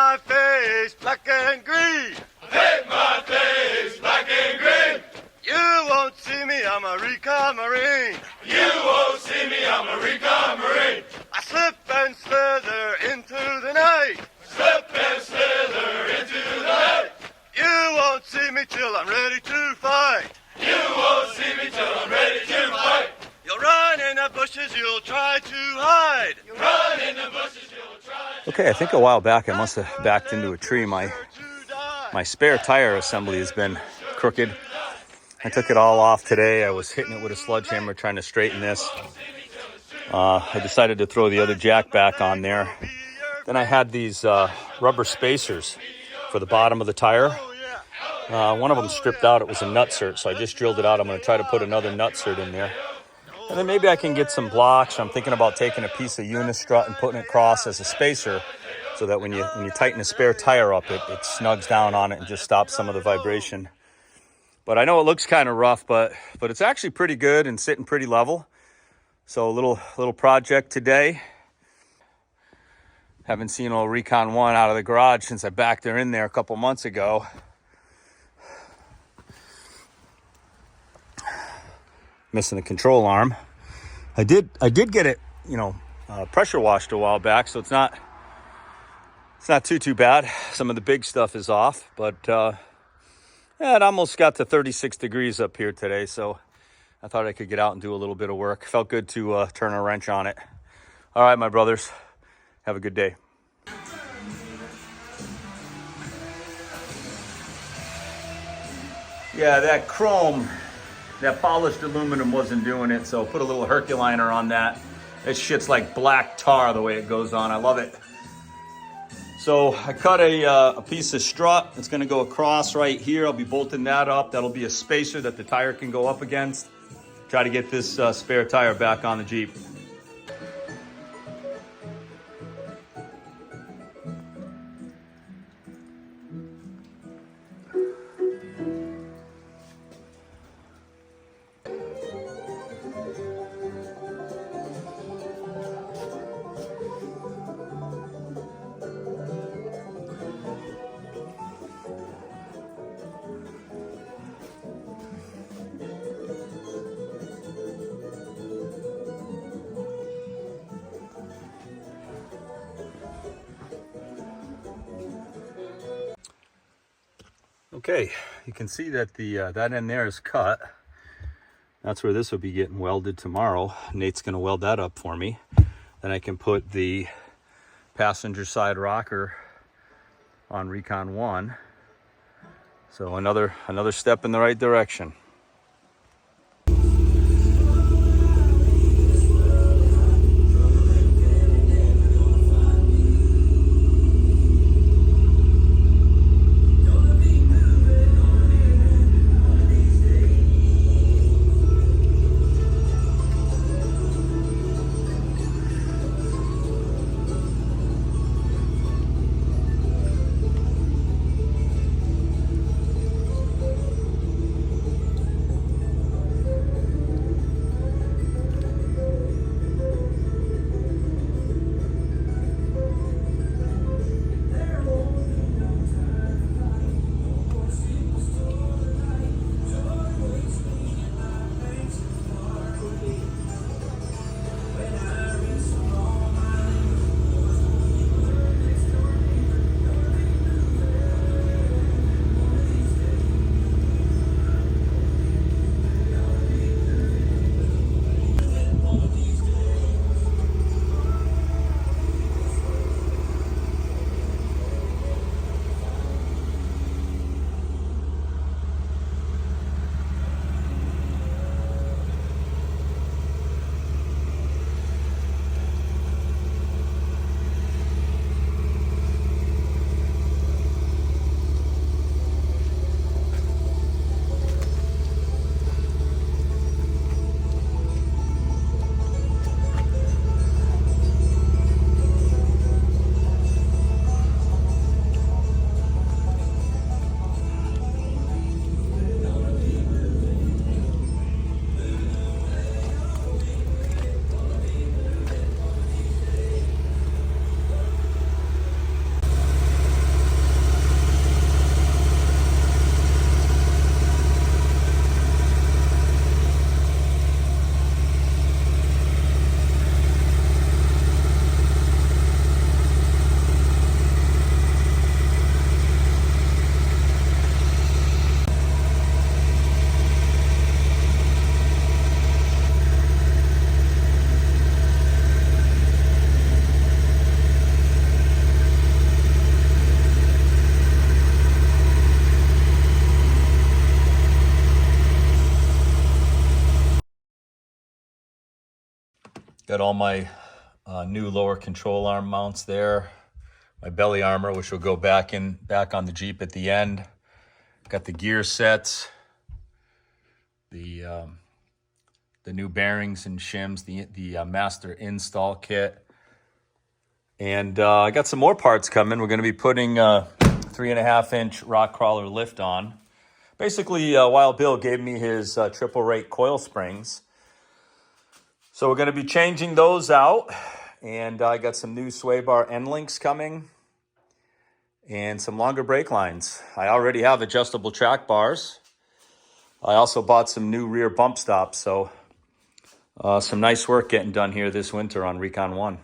my face black and green. Paint my face black and green. You won't see me, I'm a Recon Marine. You won't see me, I'm a Recon Marine. I slip and slither into the night. Slip and slither into the night. You won't see me till I'm ready to fight. You won't see me till I'm ready to fight. You'll run in the bushes, you'll try to hide. You'll run in the bushes, you'll try to Okay, I think a while back I must have backed into a tree. My spare tire assembly has been crooked. I took it all off today. I was hitting it with a sledgehammer trying to straighten this. I decided to throw the other jack back on there. Then I had these rubber spacers for the bottom of the tire. One of them stripped out. It was a nutsert, so I just drilled it out. I'm going to try to put another nutsert in there. And then maybe I can get some blocks. I'm thinking about taking a piece of unistrut and putting it across as a spacer so that when you tighten a spare tire up, it snugs down on it and just stops some of the vibration. But I know it looks kind of rough, but it's actually pretty good and sitting pretty level. So a little project today. Haven't seen old Recon 1 out of the garage since I backed her in there a couple months ago. Missing the control arm. I did get it, pressure washed a while back, so it's not too bad. Some of the big stuff is off, but it almost got to 36 degrees up here today, so I thought I could get out and do a little bit of work. Felt good to turn a wrench on it. All right, my brothers, have a good day. Yeah, that chrome, that polished aluminum wasn't doing it, so put a little Herculiner on that. This shit's like black tar the way it goes on. I love it. So I cut a piece of strut. It's going to go across right here. I'll be bolting that up. That'll be a spacer that the tire can go up against. Try to get this spare tire back on the Jeep. Okay, you can see that that end there is cut. That's where this will be getting welded tomorrow. Nate's going to weld that up for me. Then I can put the passenger side rocker on Recon 1. So another step in the right direction. Got all my new lower control arm mounts there. My belly armor, which will go back on the Jeep at the end. Got the gear sets, the new bearings and shims, the master install kit. And I got some more parts coming. We're going to be putting a 3.5-inch rock crawler lift on. Basically, Wild Bill gave me his triple rate coil springs. So we're going to be changing those out. And I got some new sway bar end links coming. And some longer brake lines. I already have adjustable track bars. I also bought some new rear bump stops. So some nice work getting done here this winter on Recon 1.